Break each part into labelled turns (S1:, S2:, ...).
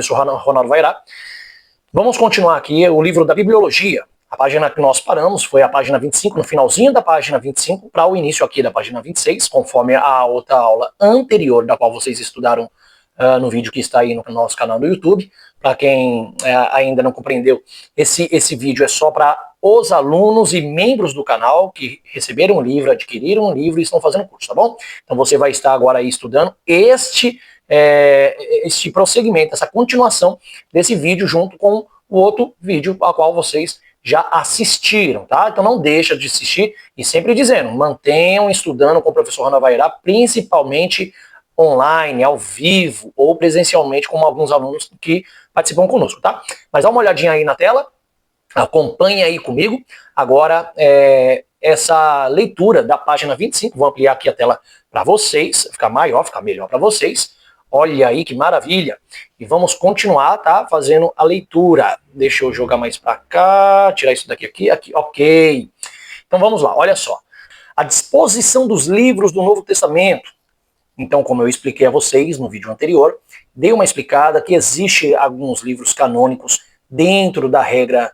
S1: professor Ronaldo Vairá. Vamos continuar aqui o livro da Bibliologia. A página que nós paramos foi a página 25, no finalzinho da página 25, para o início aqui da página 26, conforme a outra aula anterior, da qual vocês estudaram no vídeo que está aí no nosso canal do YouTube. Para quem ainda não compreendeu, esse vídeo é só para os alunos e membros do canal que receberam um livro, adquiriram um livro e estão fazendo curso, tá bom? Então você vai estar agora aí estudando este prosseguimento, essa continuação desse vídeo junto com o outro vídeo ao qual vocês já assistiram, tá? Então não deixa de assistir e sempre dizendo, mantenham estudando com o professor Ronaldo Vairá, principalmente online, ao vivo ou presencialmente, como alguns alunos que participam conosco, tá? Mas dá uma olhadinha aí na tela, acompanhe aí comigo. Agora, essa leitura da página 25, vou ampliar aqui a tela para vocês, ficar maior, ficar melhor para vocês. Olha aí que maravilha. E vamos continuar, tá? Fazendo a leitura. Deixa eu jogar mais para cá, tirar isso daqui aqui, ok. Então vamos lá, olha só. A disposição dos livros do Novo Testamento. Então, como eu expliquei a vocês no vídeo anterior, dei uma explicada que existe alguns livros canônicos dentro da regra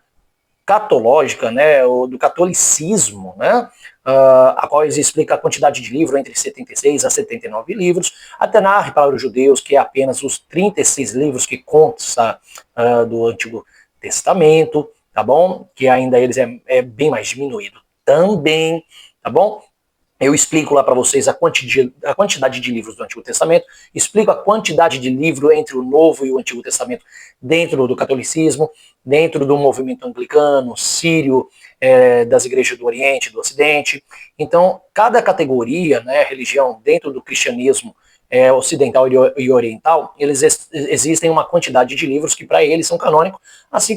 S1: catológica, né, do catolicismo, né, a qual explica a quantidade de livros entre 76 a 79 livros, até narra para os judeus que é apenas os 36 livros que consta do Antigo Testamento, tá bom? Que ainda eles é bem mais diminuído também, tá bom? Eu explico lá para vocês a quantidade de livros do Antigo Testamento, explico a quantidade de livros entre o Novo e o Antigo Testamento dentro do catolicismo, dentro do movimento anglicano, sírio, das igrejas do Oriente, do Ocidente. Então, cada categoria, né, religião dentro do cristianismo ocidental e oriental, eles existem uma quantidade de livros que para eles são canônicos, assim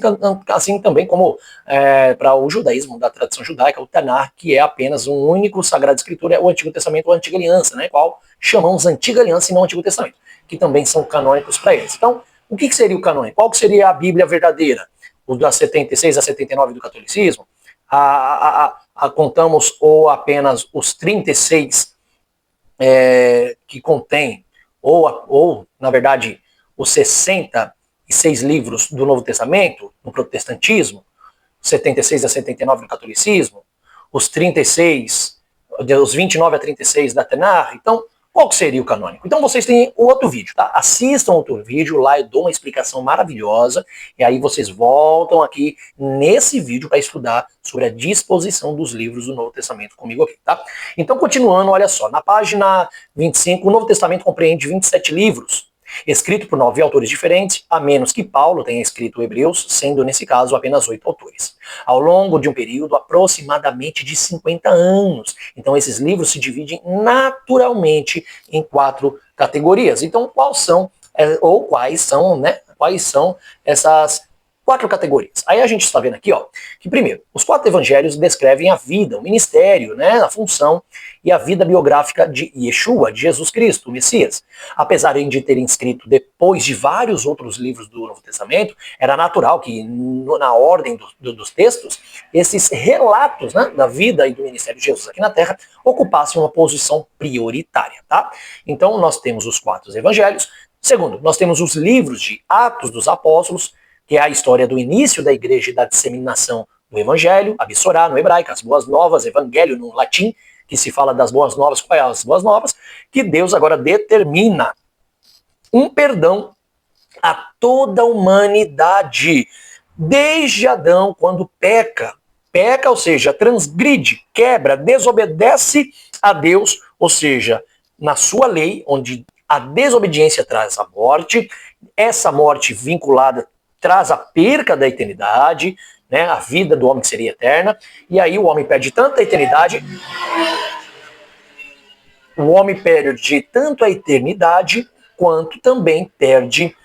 S1: também como para o judaísmo, da tradição judaica, o Tanar, que é apenas um único sagrado escritura, é o Antigo Testamento ou a Antiga Aliança, né, qual chamamos Antiga Aliança e não Antigo Testamento, que também são canônicos para eles. Então, o que seria o canônico? Qual que seria a Bíblia verdadeira? O das 76 a 79 do catolicismo? Contamos ou apenas os 36 que contém, ou na verdade, os 66 livros do Novo Testamento, no protestantismo, 76 a 79 no catolicismo, os 36, os 29 a 36 da Tenar. Então, qual que seria o canônico? Então vocês têm o outro vídeo, tá? Assistam outro vídeo, lá eu dou uma explicação maravilhosa, e aí vocês voltam aqui nesse vídeo para estudar sobre a disposição dos livros do Novo Testamento comigo aqui, tá? Então, continuando, olha só, na página 25, o Novo Testamento compreende 27 livros, escrito por 9 autores diferentes, a menos que Paulo tenha escrito Hebreus, sendo nesse caso apenas 8 autores, ao longo de um período aproximadamente de 50 anos. Então esses livros se dividem naturalmente em 4 categorias. Então quais são essas 4 categorias? Aí a gente está vendo aqui, ó, que primeiro, os 4 evangelhos descrevem a vida, o ministério, né, a função e a vida biográfica de Yeshua, de Jesus Cristo, o Messias. Apesar de terem escrito depois de vários outros livros do Novo Testamento, era natural que na ordem dos textos, esses relatos, né, da vida e do ministério de Jesus aqui na Terra ocupassem uma posição prioritária, tá? Então nós temos os 4 evangelhos. Segundo, nós temos os livros de Atos dos Apóstolos, que é a história do início da igreja e da disseminação do evangelho, a Bissorá no hebraico, as boas novas, evangelho no latim, que se fala das boas novas, quais são as boas novas, que Deus agora determina um perdão a toda a humanidade, desde Adão, quando peca, ou seja, transgride, quebra, desobedece a Deus, ou seja, na sua lei, onde a desobediência traz a morte, essa morte vinculada traz a perca da eternidade, né, a vida do homem que seria eterna, e aí o homem perde tanta eternidade, tanto a eternidade, quanto também perde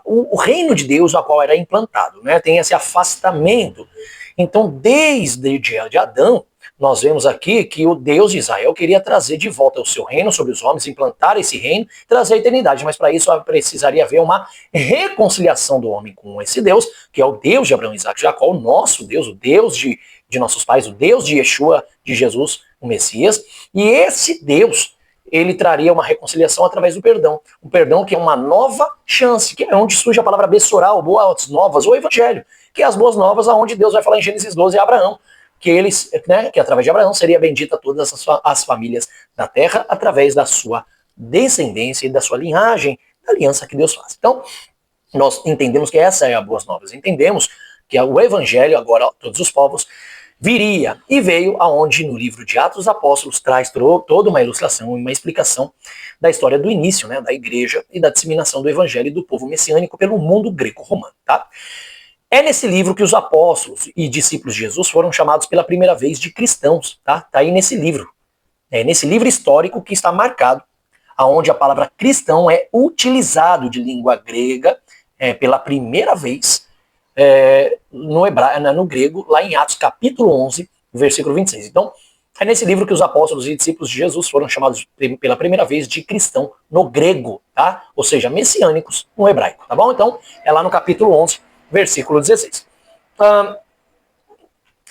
S1: o reino de Deus a qual era implantado, né? Tem esse afastamento. Então, desde de Adão, nós vemos aqui que o Deus de Israel queria trazer de volta o seu reino sobre os homens, implantar esse reino, trazer a eternidade, mas para isso precisaria haver uma reconciliação do homem com esse Deus, que é o Deus de Abraão, Isaac e Jacó, o nosso Deus, o Deus de nossos pais, o Deus de Yeshua, de Jesus, o Messias, e esse Deus, ele traria uma reconciliação através do perdão. O perdão que é uma nova chance, que é onde surge a palavra bessoral, boas novas, ou evangelho, que é as boas novas, aonde Deus vai falar em Gênesis 12 a Abraão, que eles, né, que através de Abraão seria bendita todas as famílias da terra através da sua descendência e da sua linhagem, da aliança que Deus faz. Então, nós entendemos que essa é a boas novas. Entendemos que o evangelho, agora todos os povos, viria e veio aonde no livro de Atos dos Apóstolos traz toda uma ilustração e uma explicação da história do início, né, da igreja e da disseminação do evangelho e do povo messiânico pelo mundo greco-romano, tá? É nesse livro que os apóstolos e discípulos de Jesus foram chamados pela primeira vez de cristãos, tá? Tá aí nesse livro. É nesse livro histórico que está marcado aonde a palavra cristão é utilizado de língua grega pela primeira vez no grego, lá em Atos capítulo 11, versículo 26. Então, é nesse livro que os apóstolos e discípulos de Jesus foram chamados pela primeira vez de cristão no grego, tá? Ou seja, messiânicos no hebraico, tá bom? Então, é lá no capítulo 11, versículo 16.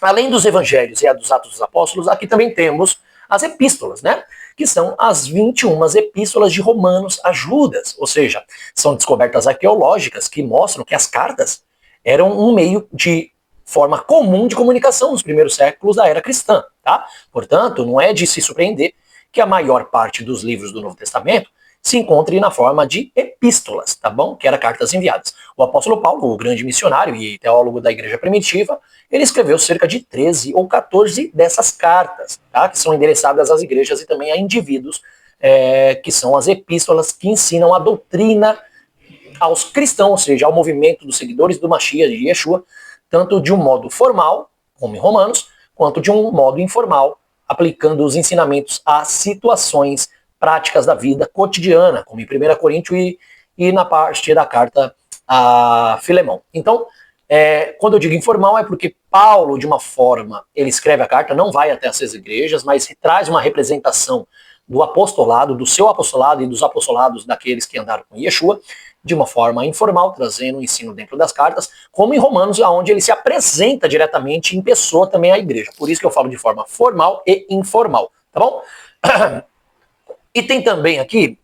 S1: Além dos evangelhos e dos Atos dos Apóstolos, aqui também temos as epístolas, né? Que são as 21 epístolas de Romanos a Judas, ou seja, são descobertas arqueológicas que mostram que as cartas eram um meio de forma comum de comunicação nos primeiros séculos da era cristã, tá? Portanto, não é de se surpreender que a maior parte dos livros do Novo Testamento se encontre na forma de epístolas, tá bom? Que eram cartas enviadas. O apóstolo Paulo, o grande missionário e teólogo da igreja primitiva, ele escreveu cerca de 13 ou 14 dessas cartas, tá? Que são endereçadas às igrejas e também a indivíduos, que são as epístolas que ensinam a doutrina aos cristãos, ou seja, ao movimento dos seguidores do Mashiach, de Yeshua, tanto de um modo formal, como em Romanos, quanto de um modo informal, aplicando os ensinamentos a situações práticas da vida cotidiana, como em 1 Coríntios e na parte da carta a Filemão. Então, quando eu digo informal é porque Paulo, de uma forma, ele escreve a carta, não vai até essas igrejas, mas traz uma representação do apostolado, do seu apostolado e dos apostolados daqueles que andaram com Yeshua, de uma forma informal, trazendo o ensino dentro das cartas, como em Romanos, onde ele se apresenta diretamente em pessoa também à igreja. Por isso que eu falo de forma formal e informal, tá bom? E tem também aqui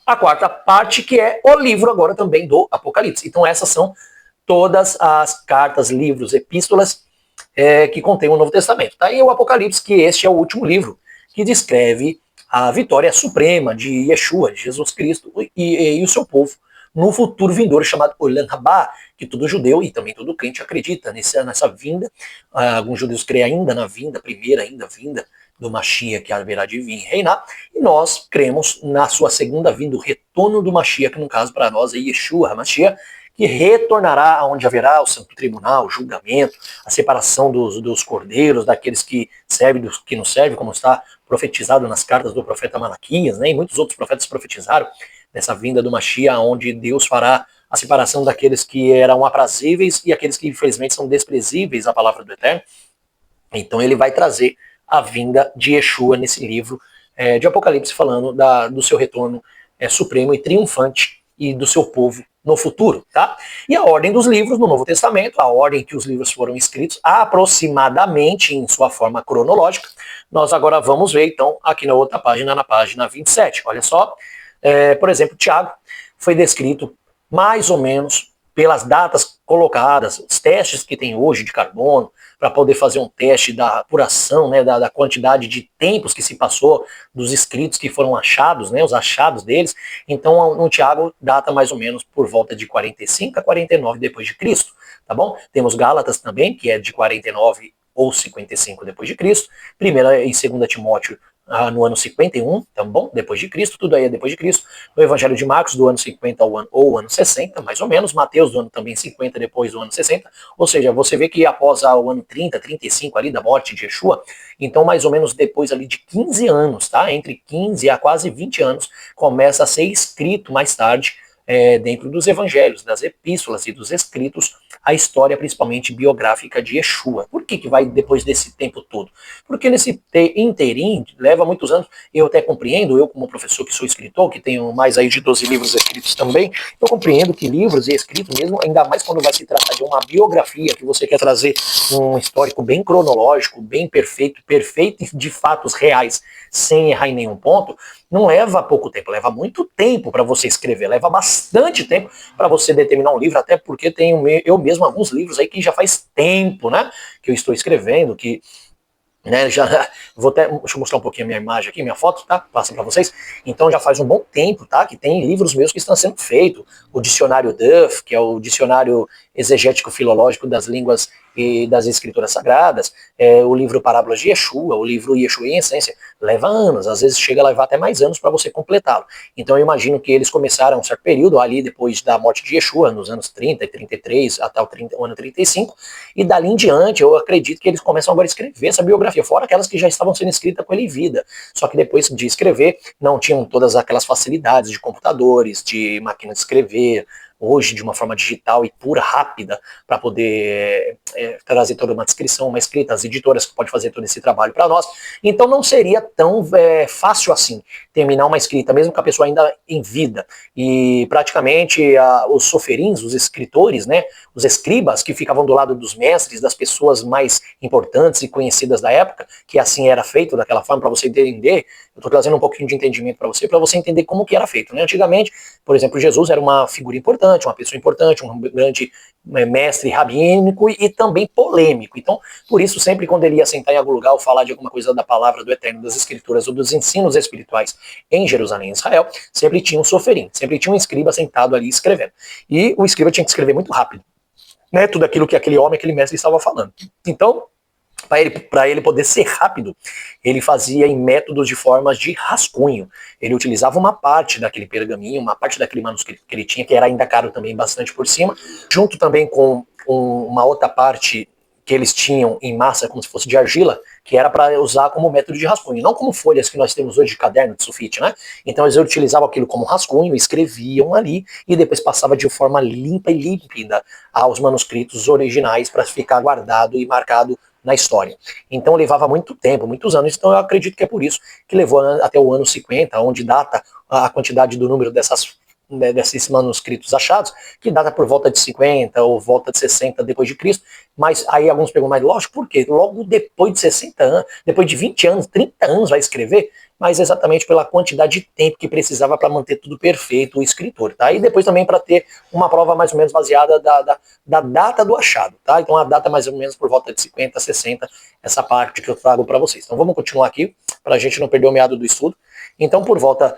S1: a quarta parte, que é o livro agora também do Apocalipse. Então essas são todas as cartas, livros, epístolas que contêm o Novo Testamento. Tá aí o Apocalipse, que este é o último livro que descreve a vitória suprema de Yeshua, de Jesus Cristo e o seu povo no futuro vindouro chamado Olam Rabá, que todo judeu e também todo crente acredita nessa vinda. Alguns judeus creem ainda na vinda, primeira ainda vinda do Mashiach, que haverá de vir reinar, e nós cremos na sua segunda vinda, o retorno do Mashiach, que no caso para nós é Yeshua HaMashiach, que retornará aonde haverá o santo tribunal, o julgamento, a separação dos cordeiros, daqueles que servem, dos que não servem, como está profetizado nas cartas do profeta Malaquias, né, e muitos outros profetas profetizaram dessa vinda do Mashiach, onde Deus fará a separação daqueles que eram aprazíveis e aqueles que infelizmente são desprezíveis à palavra do Eterno. Então ele vai trazer a vinda de Yeshua nesse livro de Apocalipse, falando do seu retorno supremo e triunfante e do seu povo no futuro, tá? E a ordem dos livros no Novo Testamento, a ordem que os livros foram escritos aproximadamente em sua forma cronológica, nós agora vamos ver, então, aqui na outra página, na página 27. Olha só, por exemplo, Tiago foi descrito mais ou menos pelas datas colocadas, os testes que tem hoje de carbono, para poder fazer um teste da apuração, né, da quantidade de tempos que se passou dos escritos que foram achados, né, os achados deles. Então, no Tiago data mais ou menos por volta de 45 a 49 depois de Cristo, tá bom? Temos Gálatas também, que é de 49 ou 55 depois de Cristo. Primeira e segunda Timóteo no ano 51, tá bom? Depois de Cristo, tudo aí é depois de Cristo. O Evangelho de Marcos do ano 50 ou ano 60, mais ou menos. Mateus do ano também 50 depois do ano 60. Ou seja, você vê que após o ano 30, 35 ali da morte de Yeshua, então mais ou menos depois ali de 15 anos, tá? Entre 15 a quase 20 anos, começa a ser escrito mais tarde dentro dos evangelhos, das epístolas e dos escritos, a história, principalmente biográfica de Yeshua. Por que vai depois desse tempo todo? Porque nesse inteirinho, leva muitos anos, eu até compreendo, eu como professor que sou escritor, que tenho mais aí de 12 livros escritos também, eu compreendo que livros e escritos mesmo, ainda mais quando vai se tratar de uma biografia, que você quer trazer um histórico bem cronológico, bem perfeito, perfeito de fatos reais, sem errar em nenhum ponto, não leva pouco tempo, leva muito tempo para você escrever, leva bastante tempo para você determinar um livro, até porque tenho eu mesmo alguns livros aí que já faz tempo, né, que eu estou escrevendo, que já vou até, deixa eu mostrar um pouquinho a minha imagem aqui, minha foto, tá? Passa para vocês. Então já faz um bom tempo, tá? Que tem livros meus que estão sendo feitos. O dicionário Duff, que é o dicionário exegético filológico das línguas e das escrituras sagradas, o livro Parábolas de Yeshua, o livro Yeshua em Essência, leva anos, às vezes chega a levar até mais anos para você completá-lo. Então eu imagino que eles começaram um certo período ali depois da morte de Yeshua, nos anos 30 e 33 até o ano 35, e dali em diante eu acredito que eles começam agora a escrever essa biografia, fora aquelas que já estavam sendo escritas com ele em vida. Só que depois de escrever, não tinham todas aquelas facilidades de computadores, de máquina de escrever, hoje de uma forma digital e pura, rápida, para poder trazer toda uma descrição, uma escrita, as editoras que podem fazer todo esse trabalho para nós. Então não seria tão fácil assim terminar uma escrita, mesmo com a pessoa ainda em vida. E praticamente os soferins, os escritores, né, os escribas que ficavam do lado dos mestres, das pessoas mais importantes e conhecidas da época, que assim era feito daquela forma, para você entender, eu estou trazendo um pouquinho de entendimento para você entender como que era feito. Né? Antigamente, por exemplo, Jesus era uma figura importante, uma pessoa importante, um grande mestre rabínico e também polêmico. Então, por isso, sempre quando ele ia sentar em algum lugar ou falar de alguma coisa da palavra do Eterno, das Escrituras ou dos ensinos espirituais em Jerusalém, Israel, sempre tinha um soferim, sempre tinha um escriba sentado ali escrevendo. E o escriba tinha que escrever muito rápido, né, tudo aquilo que aquele homem, aquele mestre estava falando. Então, para ele poder ser rápido, ele fazia em métodos de formas de rascunho. Ele utilizava uma parte daquele pergaminho, uma parte daquele manuscrito que ele tinha, que era ainda caro também, bastante por cima, junto também com uma outra parte que eles tinham em massa, como se fosse de argila, que era para usar como método de rascunho, não como folhas que nós temos hoje de caderno de sulfite, né? Então eles utilizavam aquilo como rascunho, escreviam ali e depois passava de forma limpa e límpida aos manuscritos originais para ficar guardado e marcado na história. Então levava muito tempo, muitos anos, então eu acredito que é por isso que levou até o ano 50, onde data a quantidade do número desses manuscritos achados, que data por volta de 50 ou volta de 60 depois de Cristo, mas aí alguns pegam mais lógico, por quê? Logo depois de 60 anos, depois de 20 anos, 30 anos vai escrever, mas exatamente pela quantidade de tempo que precisava para manter tudo perfeito o escritor, tá? E depois também para ter uma prova mais ou menos baseada da data do achado, tá? Então a data mais ou menos por volta de 50, 60, essa parte que eu trago para vocês. Então vamos continuar aqui, para a gente não perder o meado do estudo. Então por volta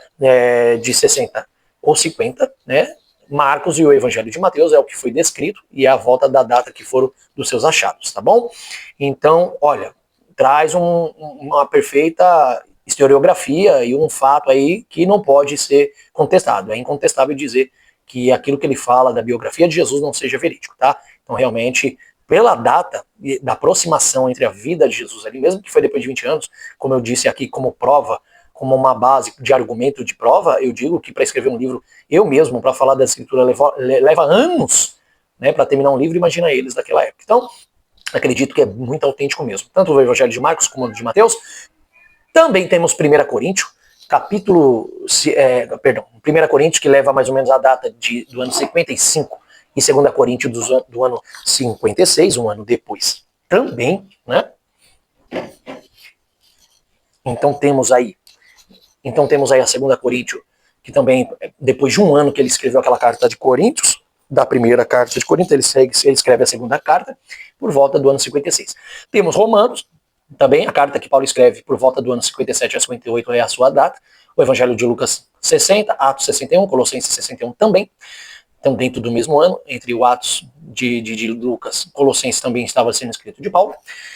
S1: de 60 ou 50, né? Marcos e o Evangelho de Mateus é o que foi descrito e é a volta da data que foram dos seus achados, tá bom? Então, olha, traz uma perfeita historiografia e um fato aí que não pode ser contestado. É incontestável dizer que aquilo que ele fala da biografia de Jesus não seja verídico, tá? Então, realmente, pela data da aproximação entre a vida de Jesus ali, mesmo que foi depois de 20 anos, como eu disse aqui, como prova, como uma base de argumento de prova, eu digo que para escrever um livro, eu mesmo, para falar da escritura, leva anos, né, para terminar um livro, imagina eles daquela época. Então, acredito que é muito autêntico mesmo. Tanto o Evangelho de Marcos como o de Mateus. Também temos 1 Coríntios, capítulo, 1 Coríntios, que leva mais ou menos a data do ano 55, e 2 Coríntios do ano 56, um ano depois também, né? Então temos aí a 2 Coríntios, que também, depois de um ano que ele escreveu aquela carta de Coríntios, da primeira carta de Coríntios, ele escreve a segunda carta, por volta do ano 56. Temos Romanos, também a carta que Paulo escreve por volta do ano 57 a 58 é a sua data. O Evangelho de Lucas 60, Atos 61, Colossenses 61 também. Então, dentro do mesmo ano, entre o Atos de Lucas, Colossenses também estava sendo escrito de Paulo.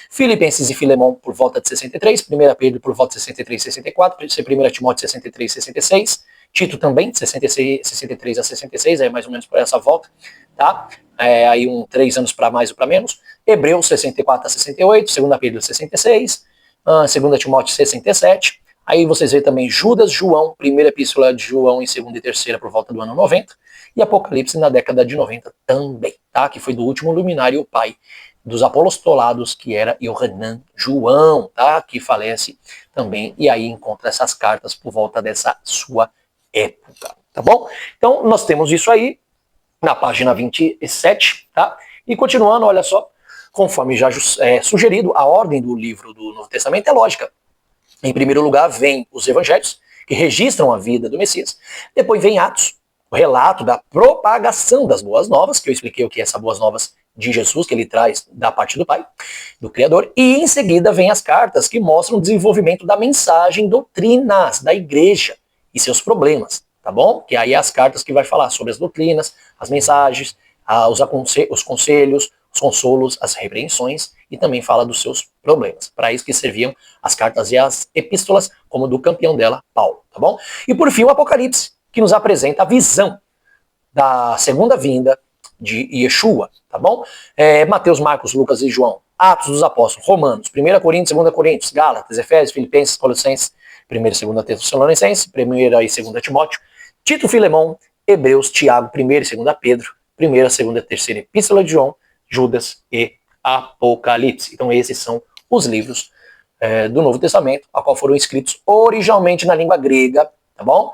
S1: Filipenses e Filemão por volta de 63, 1 Pedro por volta de 63 e 64, 1 Timóteo 63 e 66, Tito também, de 63 a 66, é mais ou menos por essa volta, tá? Aí 3 anos para mais ou para menos. Hebreus 64 a 68, 2 Pedro 66, 2 Timóteo 67. Aí vocês veem também Judas, João, primeira epístola de João e segunda e terceira por volta do ano 90. e Apocalipse na década de 90 também, tá? Que foi do último luminário, o pai dos apostolados, que era Yohanan João, tá? Que falece também, e aí encontra essas cartas por volta dessa sua época, tá bom? Então, nós temos isso aí na página 27, tá? E continuando, olha só, conforme já sugerido, a ordem do livro do Novo Testamento é lógica. Em primeiro lugar, vem os evangelhos, que registram a vida do Messias. Depois vem Atos, o relato da propagação das boas novas, que eu expliquei o que é essas boas novas de Jesus, que ele traz da parte do Pai, do Criador. E em seguida vem as cartas, que mostram o desenvolvimento da mensagem doutrinas da igreja e seus problemas, tá bom? Que aí é as cartas que vai falar sobre as doutrinas, as mensagens, os conselhos, os consolos, as repreensões, e também fala dos seus problemas. Para isso que serviam as cartas e as epístolas, como do campeão dela, Paulo, tá bom? E por fim o Apocalipse, que nos apresenta a visão da segunda vinda de Yeshua, tá bom? Mateus, Marcos, Lucas e João, Atos dos Apóstolos, Romanos, 1 Coríntios, 2 Coríntios, Gálatas, Efésios, Filipenses, Colossenses, 1 e 2 Tessalonicenses, 1 e 2 Timóteo, Tito, Filemão, Hebreus, Tiago, 1 e 2 Pedro, 1, 2 e 3 Epístola de João, Judas e Apocalipse. Então esses são os livros do Novo Testamento, a qual foram escritos originalmente na língua grega, tá bom?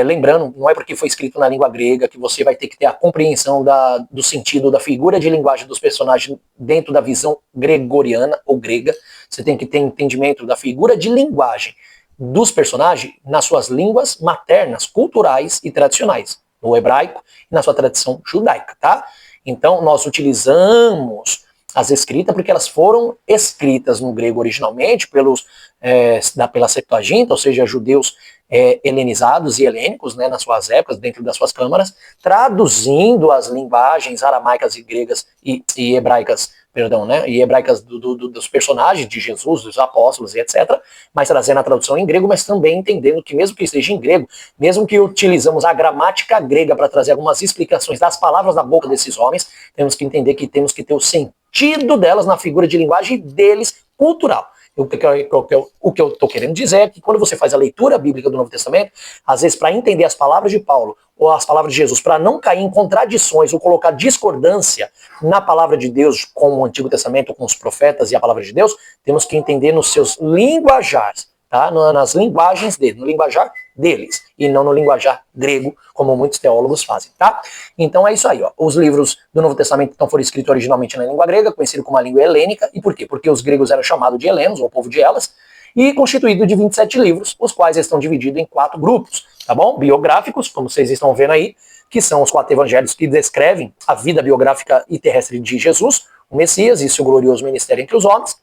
S1: Lembrando, não é porque foi escrito na língua grega que você vai ter que ter a compreensão do sentido da figura de linguagem dos personagens dentro da visão gregoriana ou grega. Você tem que ter entendimento da figura de linguagem dos personagens nas suas línguas maternas, culturais e tradicionais, no hebraico e na sua tradição judaica, tá? Então nós utilizamos as escritas porque elas foram escritas no grego originalmente pela Septuaginta, ou seja, judeus helenizados e helênicos, né, nas suas épocas, dentro das suas câmaras, traduzindo as linguagens aramaicas e gregas e hebraicas, perdão, né, e hebraicas dos personagens de Jesus, dos apóstolos e etc., mas trazendo a tradução em grego, mas também entendendo que mesmo que esteja em grego, mesmo que utilizamos a gramática grega para trazer algumas explicações das palavras da boca desses homens, temos que entender que temos que ter o sentido delas na figura de linguagem deles cultural. O que eu estou querendo dizer é que quando você faz a leitura bíblica do Novo Testamento, às vezes para entender as palavras de Paulo ou as palavras de Jesus, para não cair em contradições ou colocar discordância na palavra de Deus com o Antigo Testamento, com os profetas e a palavra de Deus, temos que entender nos seus linguajares, tá? Nas linguagens deles, no linguajar deles, e não no linguajar grego, como muitos teólogos fazem, tá? Então é isso aí, ó. Os livros do Novo Testamento então foram escritos originalmente na língua grega, conhecido como a língua helênica. E por quê? Porque os gregos eram chamados de helenos, ou povo de Elas, e constituído de 27 livros, os quais estão divididos em 4 grupos, tá bom? Biográficos, como vocês estão vendo aí, que são os 4 evangelhos que descrevem a vida biográfica e terrestre de Jesus, o Messias e seu glorioso ministério entre os homens.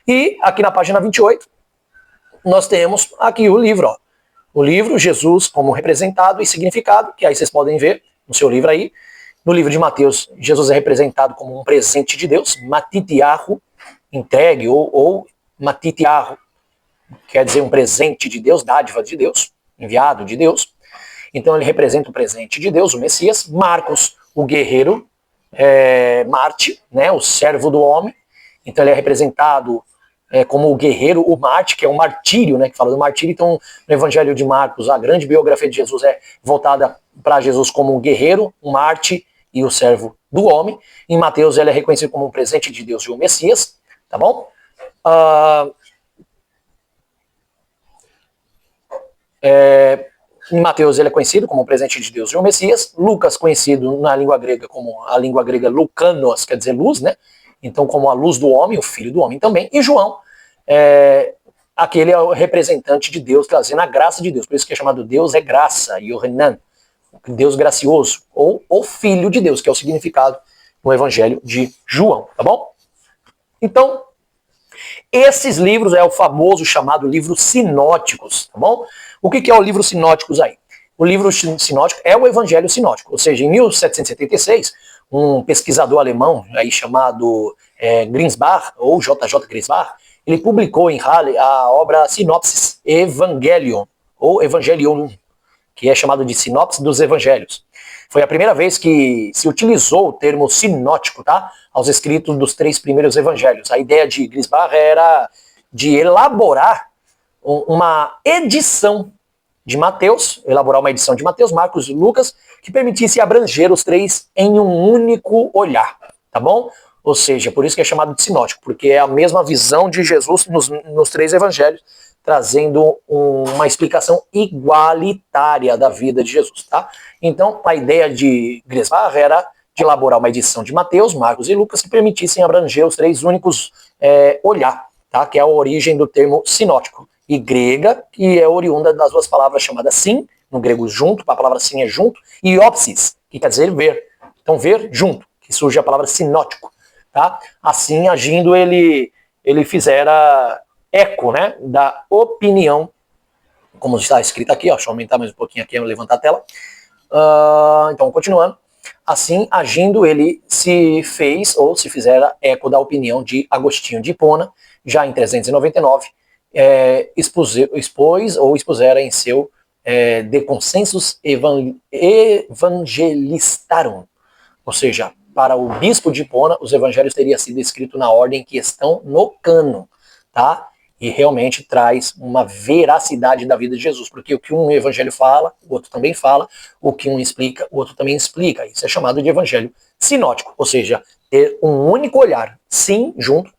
S1: E aqui na página 28, nós temos aqui o livro, ó. O livro Jesus como representado e significado, que aí vocês podem ver no seu livro aí. No livro de Mateus, Jesus é representado como um presente de Deus, matitiahu, entregue, ou matitiahu, quer dizer um presente de Deus, dádiva de Deus, enviado de Deus. Então ele representa o presente de Deus, o Messias. Marcos, o guerreiro, Marte, né, o servo do homem. Então ele é representado como o guerreiro, o Marte, que é um martírio, né, que fala do martírio. Então, no Evangelho de Marcos, a grande biografia de Jesus é voltada para Jesus como um guerreiro, um Marte e o servo do homem. Em Mateus, ele é reconhecido como um presente de Deus e o Messias, tá bom? Em Mateus, ele é conhecido como um presente de Deus e o Messias. Lucas, conhecido na língua grega como a língua grega Lucanos, quer dizer luz, né? Então, como a luz do homem, o filho do homem também. E João, aquele é o representante de Deus, trazendo a graça de Deus. Por isso que é chamado Deus é graça, Yohanan, Deus gracioso, ou o Filho de Deus, que é o significado no Evangelho de João, tá bom? Então, esses livros é o famoso chamado livro sinóticos, tá bom? O que é o livro sinóticos aí? O livro sinótico é o Evangelho sinótico, ou seja, em 1776, um pesquisador alemão aí chamado Grinsbach, ou J.J. Grinsbach, ele publicou em Halle a obra Synopsis Evangelion, ou Evangelion, que é chamado de Sinopse dos Evangelhos. Foi a primeira vez que se utilizou o termo sinótico, tá? Aos escritos dos 3 primeiros evangelhos. A ideia de Grinsbach era de elaborar uma edição de Mateus, Marcos e Lucas, que permitisse abranger os três em um único olhar, tá bom? Ou seja, por isso que é chamado de sinótico, porque é a mesma visão de Jesus nos três evangelhos, trazendo uma explicação igualitária da vida de Jesus, tá? Então, a ideia de Griesbach era de elaborar uma edição de Mateus, Marcos e Lucas que permitissem abranger os três únicos olhar, tá? Que é a origem do termo sinótico, e grega, que é oriunda das duas palavras chamadas sim, no grego junto, a palavra sim é junto, e ópsis, que quer dizer ver. Então, ver junto, que surge a palavra sinótico. Tá? Assim, agindo, ele fizera eco, né, da opinião, como está escrito aqui, ó, deixa eu aumentar mais um pouquinho aqui, levantar a tela. Então, continuando. Assim, agindo, ele se fez, ou se fizera eco da opinião de Agostinho de Hipona, já em 399, expusera em seu De Consensus Evangelistarum, ou seja, para o bispo de Hipona, os evangelhos teriam sido escritos na ordem que estão no cânon, tá? E realmente traz uma veracidade da vida de Jesus, porque o que um evangelho fala, o outro também fala, o que um explica, o outro também explica. Isso é chamado de evangelho sinótico, ou seja, ter um único olhar, sim, junto,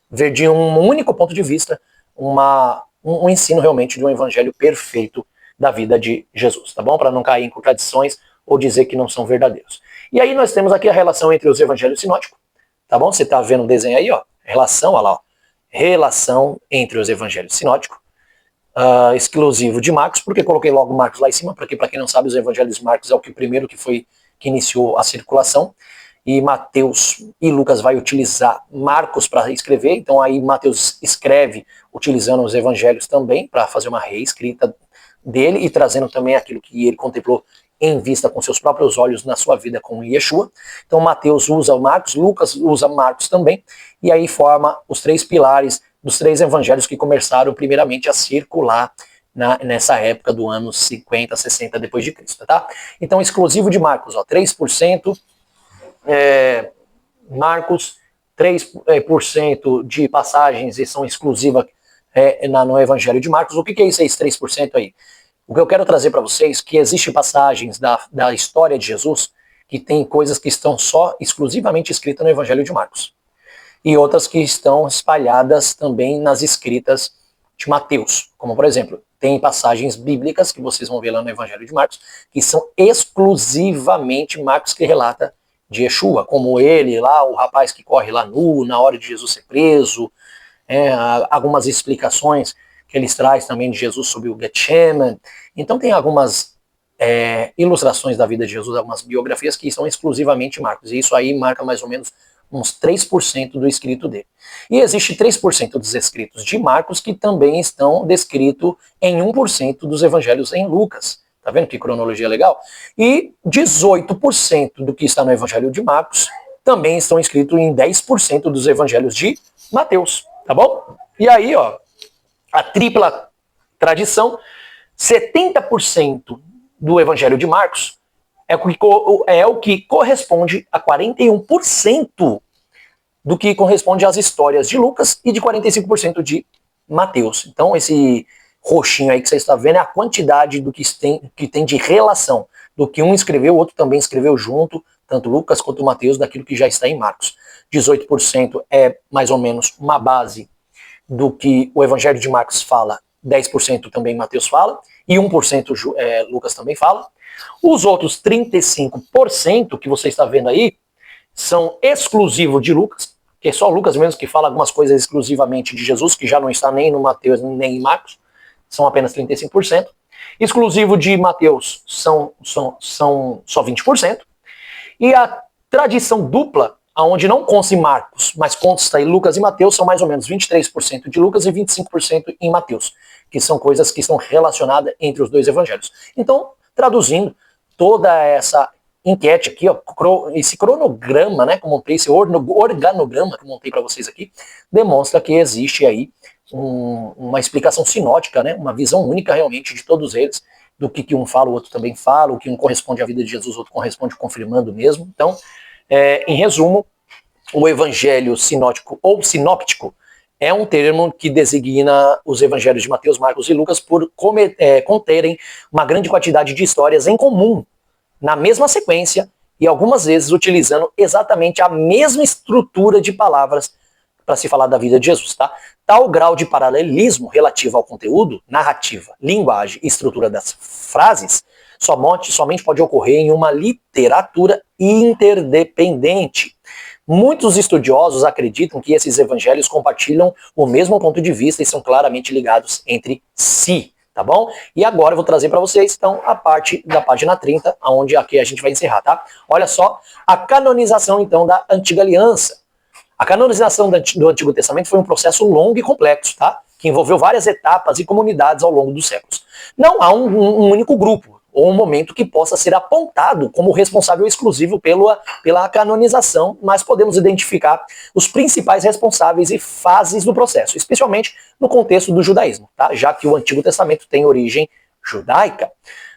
S1: ver de um único ponto de vista, um ensino realmente de um evangelho perfeito da vida de Jesus, tá bom? Para não cair em contradições ou dizer que não são verdadeiros. E aí nós temos aqui a relação entre os evangelhos sinóticos, tá bom? Você tá vendo o desenho aí, ó, relação, olha lá, ó. Relação entre os evangelhos sinóticos, exclusivo de Marcos, porque coloquei logo Marcos lá em cima, porque para quem não sabe, os evangelhos de Marcos é o que primeiro que iniciou a circulação, e Mateus e Lucas vai utilizar Marcos para escrever, então aí Mateus escreve utilizando os evangelhos também, para fazer uma reescrita dele, e trazendo também aquilo que ele contemplou em vista com seus próprios olhos na sua vida com Yeshua. Então Mateus usa Marcos, Lucas usa Marcos também, e aí forma os três pilares dos três evangelhos que começaram primeiramente a circular nessa época do ano 50, 60 depois de Cristo, tá? Então exclusivo de Marcos, ó, 3%, Marcos, 3% de passagens e são exclusivas no evangelho de Marcos. O que é isso aí, esse 3% aí? O que eu quero trazer para vocês é que existem passagens da história de Jesus que tem coisas que estão exclusivamente escritas no Evangelho de Marcos. E outras que estão espalhadas também nas escritas de Mateus. Como, por exemplo, tem passagens bíblicas que vocês vão ver lá no Evangelho de Marcos, que são exclusivamente Marcos que relata de Yeshua, como ele lá, o rapaz que corre lá nu, na hora de Jesus ser preso, algumas explicações que eles trazem também de Jesus sobre o Getsemane. Então tem algumas ilustrações da vida de Jesus, algumas biografias que são exclusivamente Marcos, e isso aí marca mais ou menos uns 3% do escrito dele. E existe 3% dos escritos de Marcos que também estão descritos em 1% dos evangelhos em Lucas. Tá vendo que cronologia legal? E 18% do que está no evangelho de Marcos também estão escritos em 10% dos evangelhos de Mateus, tá bom? E aí, ó, a tripla tradição, 70% do evangelho de Marcos é o que corresponde a 41% do que corresponde às histórias de Lucas e de 45% de Mateus. Então esse roxinho aí que você está vendo é a quantidade do que tem de relação, do que um escreveu, o outro também escreveu junto, tanto Lucas quanto Mateus, daquilo que já está em Marcos. 18% é mais ou menos uma base do que o Evangelho de Marcos fala, 10% também Mateus fala, e 1% Lucas também fala. Os outros 35% que você está vendo aí são exclusivos de Lucas, que é só Lucas mesmo que fala algumas coisas exclusivamente de Jesus, que já não está nem no Mateus nem em Marcos, são apenas 35%. Exclusivo de Mateus são só 20%. E a tradição dupla, onde não consta em Marcos, mas consta em Lucas e Mateus, são mais ou menos 23% de Lucas e 25% em Mateus, que são coisas que estão relacionadas entre os dois evangelhos. Então, traduzindo toda essa enquete aqui, ó, esse cronograma, né, que eu montei, esse organograma que eu montei para vocês aqui, demonstra que existe aí uma explicação sinótica, né, uma visão única realmente de todos eles, do que um fala, o outro também fala, o que um corresponde à vida de Jesus, o outro corresponde confirmando mesmo. Então, em resumo, o evangelho sinótico ou sinóptico é um termo que designa os evangelhos de Mateus, Marcos e Lucas por conterem uma grande quantidade de histórias em comum, na mesma sequência e algumas vezes utilizando exatamente a mesma estrutura de palavras para se falar da vida de Jesus, tá? Tal grau de paralelismo relativo ao conteúdo, narrativa, linguagem e estrutura das frases somente pode ocorrer em uma literatura interdependente. Muitos estudiosos acreditam que esses evangelhos compartilham o mesmo ponto de vista e são claramente ligados entre si, tá bom? E agora eu vou trazer para vocês, então, a parte da página 30, onde aqui a gente vai encerrar, tá? Olha só, a canonização, então, da Antiga Aliança. A canonização do Antigo Testamento foi um processo longo e complexo, tá? Que envolveu várias etapas e comunidades ao longo dos séculos. Não há um único grupo ou um momento que possa ser apontado como responsável exclusivo pela canonização, mas podemos identificar os principais responsáveis e fases do processo, especialmente no contexto do judaísmo, tá? Já que o Antigo Testamento tem origem judaica.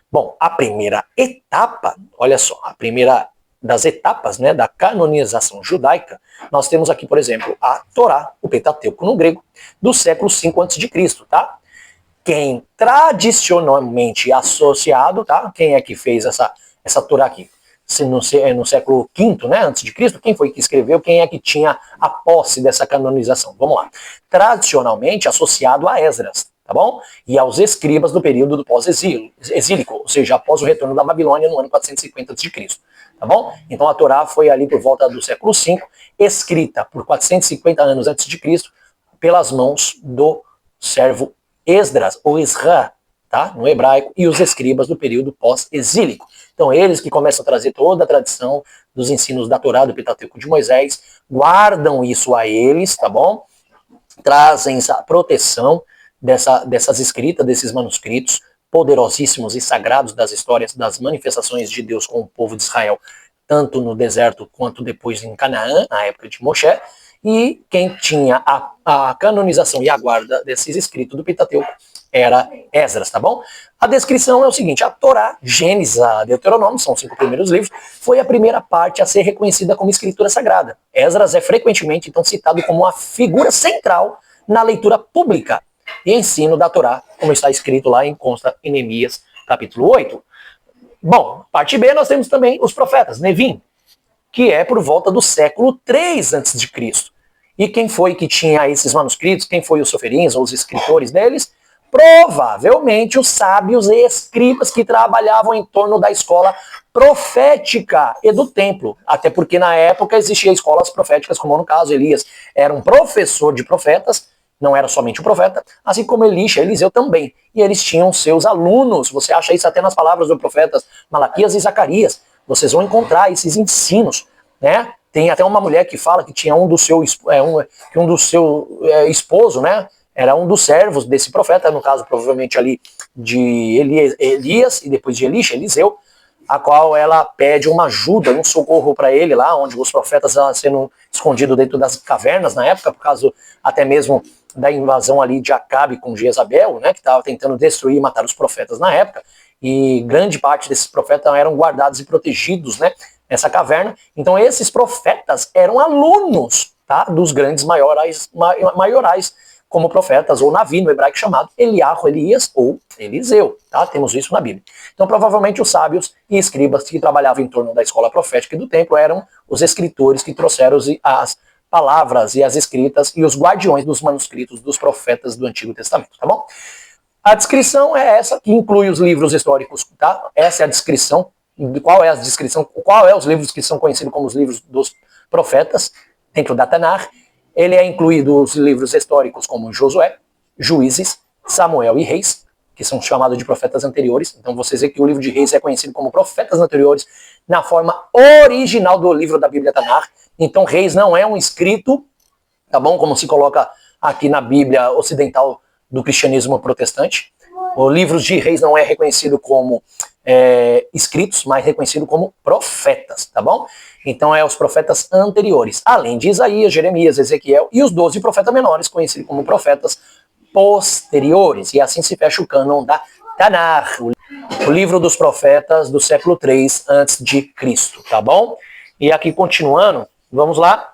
S1: Bom, a primeira etapa, olha só, a primeira das etapas, né, da canonização judaica, nós temos aqui, por exemplo, a Torá, o Pentateuco no grego, do século V a.C., tá? Quem tradicionalmente associado, tá? Quem é que fez essa Torá aqui? No século V, né, antes de Cristo, quem foi que escreveu? Quem é que tinha a posse dessa canonização? Vamos lá. Tradicionalmente associado a Esdras, tá bom? E aos escribas do período do pós-exílico, ou seja, após o retorno da Babilônia no ano 450 a.C., tá bom? Então a Torá foi ali por volta do século V, escrita por 450 anos antes de Cristo, pelas mãos do servo Esdras, ou Esra, tá? No hebraico, e os escribas do período pós-exílico. Então eles que começam a trazer toda a tradição dos ensinos da Torá, do Pentateuco de Moisés, guardam isso a eles, tá bom? Trazem essa proteção dessas escritas, desses manuscritos poderosíssimos e sagrados das histórias das manifestações de Deus com o povo de Israel, tanto no deserto quanto depois em Canaã, na época de Moshe. E quem tinha a canonização e a guarda desses escritos do Pentateuco era Esdras, tá bom? A descrição é o seguinte: a Torá, Gênesis, a Deuteronômio, são os 5 primeiros livros, foi a primeira parte a ser reconhecida como escritura sagrada. Esdras é frequentemente então citado como uma figura central na leitura pública e ensino da Torá, como está escrito lá em consta em Neemias, capítulo 8. Bom, parte B, nós temos também os profetas, Nevim, que é por volta do século 3 a.C. E quem foi que tinha esses manuscritos? Quem foi os soferins ou os escritores deles? Provavelmente os sábios e escribas que trabalhavam em torno da escola profética e do templo. Até porque na época existiam escolas proféticas, como no caso Elias era um professor de profetas, não era somente um profeta, assim como Eliseu também. E eles tinham seus alunos, você acha isso até nas palavras dos profetas Malaquias e Zacarias. Vocês vão encontrar esses ensinos, né? Tem até uma mulher que fala que tinha um do seu esposo, né? Era um dos servos desse profeta, no caso provavelmente ali de Elias e depois de Eliseu, a qual ela pede uma ajuda, um socorro para ele lá, onde os profetas estavam sendo escondidos dentro das cavernas na época, por causa até mesmo da invasão ali de Acabe com Jezabel, né? Que estava tentando destruir e matar os profetas na época. E grande parte desses profetas eram guardados e protegidos, né, nessa caverna. Então esses profetas eram alunos, tá, dos grandes maiorais, como profetas, ou Navi, no hebraico chamado Eliarro, Elias ou Eliseu. Tá? Temos isso na Bíblia. Então provavelmente os sábios e escribas que trabalhavam em torno da escola profética e do templo eram os escritores que trouxeram as palavras e as escritas e os guardiões dos manuscritos dos profetas do Antigo Testamento, tá bom? A descrição é essa, que inclui os livros históricos, tá? Essa é a descrição. Qual é os livros que são conhecidos como os livros dos profetas, dentro da Tanakh. Ele é incluído os livros históricos como Josué, Juízes, Samuel e Reis, que são chamados de profetas anteriores. Então vocês veem que o livro de Reis é conhecido como profetas anteriores na forma original do livro da Bíblia Tanakh. Então Reis não é um escrito, tá bom? Como se coloca aqui na Bíblia ocidental do cristianismo protestante. O livro de Reis não é reconhecido como escritos, mas reconhecido como profetas, tá bom? Então é os profetas anteriores, além de Isaías, Jeremias, Ezequiel e os 12 profetas menores, conhecidos como profetas posteriores. E assim se fecha o cânon da Tanakh, o livro dos profetas do século 3 a.C., tá bom? E aqui continuando, vamos lá,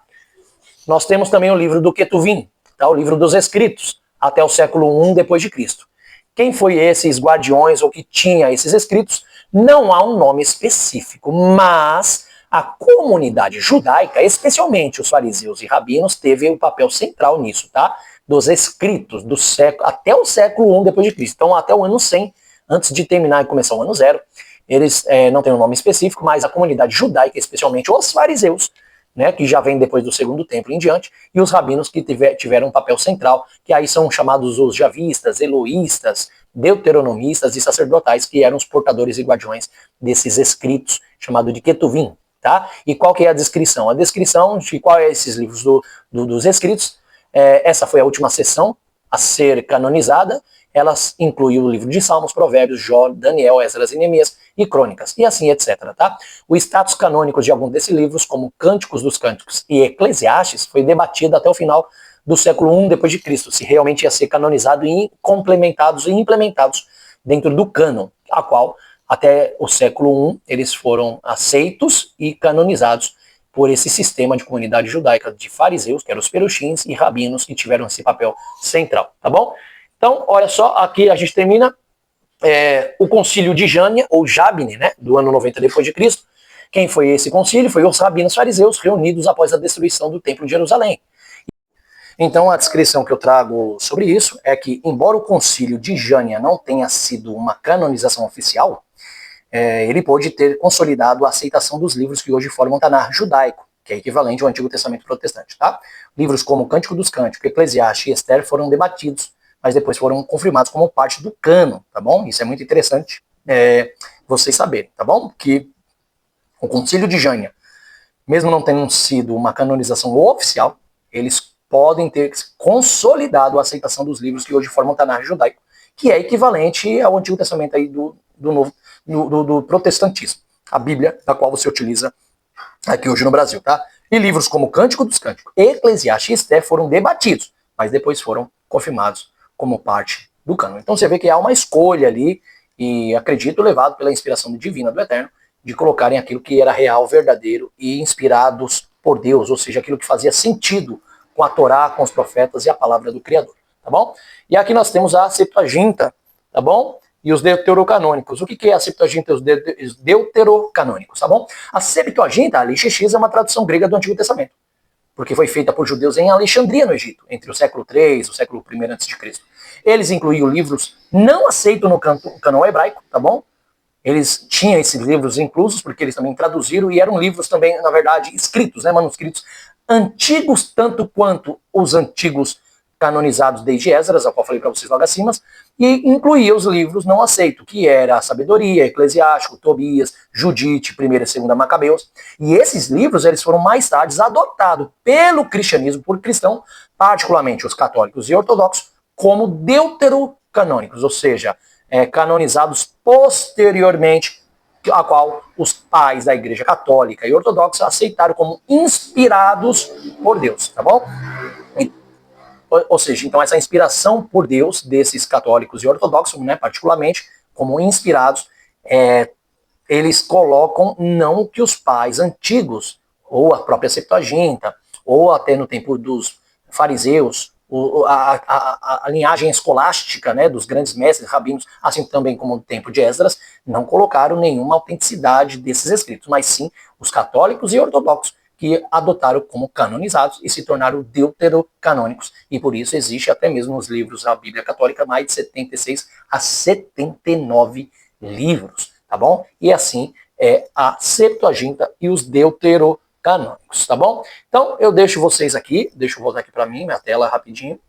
S1: nós temos também o livro do Ketuvim, tá? O livro dos escritos, até o século I depois de Cristo. Quem foi esses guardiões ou que tinha esses escritos? Não há um nome específico, mas a comunidade judaica, especialmente os fariseus e rabinos, teve um papel central nisso, tá? Dos escritos do século até o século I depois de Cristo. Então, até o ano 100, antes de terminar e começar o ano 0, eles não têm um nome específico, mas a comunidade judaica, especialmente os fariseus, né, que já vem depois do segundo templo em diante, e os rabinos que tiveram um papel central, que aí são chamados os javistas, eloístas, deuteronomistas e sacerdotais, que eram os portadores e guardiões desses escritos, chamado de Ketuvim, tá? E qual que é a descrição? A descrição de qual é esses livros dos escritos, essa foi a última sessão a ser canonizada, elas incluem o livro de Salmos, Provérbios, Jó, Daniel, Esdras e Neemias e Crônicas, e assim, etc. Tá? O status canônico de alguns desses livros, como Cânticos dos Cânticos e Eclesiastes, foi debatido até o final do século I depois de Cristo, se realmente ia ser canonizado e complementados e implementados dentro do cânon, a qual até o século I eles foram aceitos e canonizados por esse sistema de comunidade judaica de fariseus, que eram os perushins, e rabinos, que tiveram esse papel central, tá bom? Então, olha só, aqui a gente termina o concílio de Jânia, ou Jabne, né, do ano 90 depois de Cristo. Quem foi esse concílio? Foi os rabinos fariseus reunidos após a destruição do templo de Jerusalém. Então, a descrição que eu trago sobre isso é que, embora o concílio de Jânia não tenha sido uma canonização oficial, ele pôde ter consolidado a aceitação dos livros que hoje formam o Tanar judaico, que é equivalente ao Antigo Testamento protestante, tá? Livros como Cântico dos Cânticos, Eclesiastes e Esther foram debatidos, mas depois foram confirmados como parte do cânon, tá bom? Isso é muito interessante vocês saberem, tá bom? Que o Concílio de Jânia, mesmo não tendo sido uma canonização oficial, eles podem ter consolidado a aceitação dos livros que hoje formam o Tanar judaico, que é equivalente ao Antigo Testamento aí do protestantismo, a Bíblia, da qual você utiliza aqui hoje no Brasil, tá? E livros como Cântico dos Cânticos, Eclesiastes e Esther foram debatidos, mas depois foram confirmados como parte do cânon. Então você vê que há uma escolha ali, e acredito levado pela inspiração divina do Eterno, de colocarem aquilo que era real, verdadeiro e inspirados por Deus, ou seja, aquilo que fazia sentido com a Torá, com os profetas e a palavra do Criador, tá bom? E aqui nós temos a Septuaginta, tá bom? E os deuterocanônicos. O que é a Septuaginta e os deuterocanônicos, tá bom? A Septuaginta, a LXX, é uma tradução grega do Antigo Testamento, porque foi feita por judeus em Alexandria, no Egito, entre o século III e o século I a.C. Eles incluíam livros não aceitos no cânon hebraico, tá bom? Eles tinham esses livros inclusos, porque eles também traduziram, e eram livros também, na verdade, escritos, né, manuscritos antigos, tanto quanto os antigos canonizados desde Esdras, ao qual falei para vocês logo acima, e incluía os livros não aceitos, que era a Sabedoria, Eclesiástico, Tobias, Judite, 1ª e 2ª Macabeus. E esses livros eles foram mais tarde adotados pelo cristianismo, por cristão, particularmente os católicos e ortodoxos, como deuterocanônicos, ou seja, canonizados posteriormente, a qual os pais da Igreja Católica e Ortodoxa aceitaram como inspirados por Deus, tá bom? Ou seja, então essa inspiração por Deus desses católicos e ortodoxos, né, particularmente, como inspirados, eles colocam não que os pais antigos, ou a própria Septuaginta, ou até no tempo dos fariseus, a linhagem escolástica, né, dos grandes mestres rabinos, assim também como no tempo de Esdras, não colocaram nenhuma autenticidade desses escritos, mas sim os católicos e ortodoxos, que adotaram como canonizados e se tornaram deuterocanônicos. E por isso existe até mesmo nos livros da Bíblia Católica mais de 76 a 79 livros, tá bom? E assim a Septuaginta e os deuterocanônicos, tá bom? Então eu deixo vocês aqui, deixa eu voltar aqui para mim, minha tela rapidinho.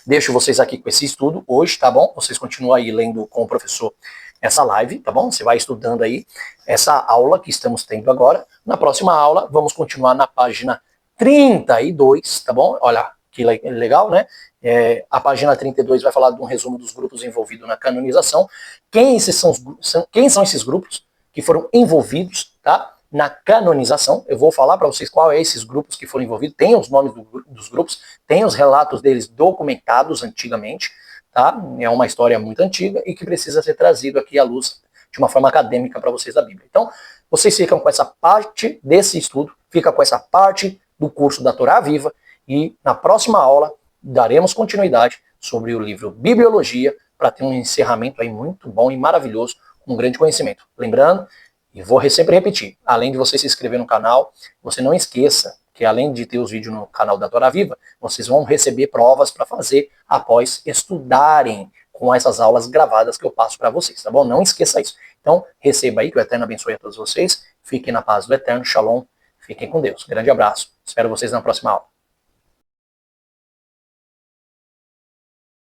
S1: Deixo vocês aqui com esse estudo hoje, tá bom? Vocês continuam aí lendo com o professor essa live, tá bom? Você vai estudando aí essa aula que estamos tendo agora. Na próxima aula, vamos continuar na página 32, tá bom? Olha, que legal, né? A página 32 vai falar de um resumo dos grupos envolvidos na canonização. Quem são esses grupos que foram envolvidos, tá? Na canonização? Eu vou falar para vocês qual é esses grupos que foram envolvidos. Tem os nomes dos grupos, tem os relatos deles documentados antigamente, tá? É uma história muito antiga e que precisa ser trazido aqui à luz de uma forma acadêmica para vocês da Bíblia. Então, vocês ficam com essa parte desse estudo, fica com essa parte do curso da Torá Viva, e na próxima aula daremos continuidade sobre o livro Bibliologia, para ter um encerramento aí muito bom e maravilhoso com grande conhecimento. Lembrando, e vou sempre repetir, além de você se inscrever no canal, você não esqueça que além de ter os vídeos no canal da Tora Viva, vocês vão receber provas para fazer após estudarem com essas aulas gravadas que eu passo para vocês, tá bom? Não esqueça isso. Então, receba aí, que o Eterno abençoe a todos vocês. Fiquem na paz do Eterno. Shalom. Fiquem com Deus. Grande abraço. Espero vocês na próxima aula.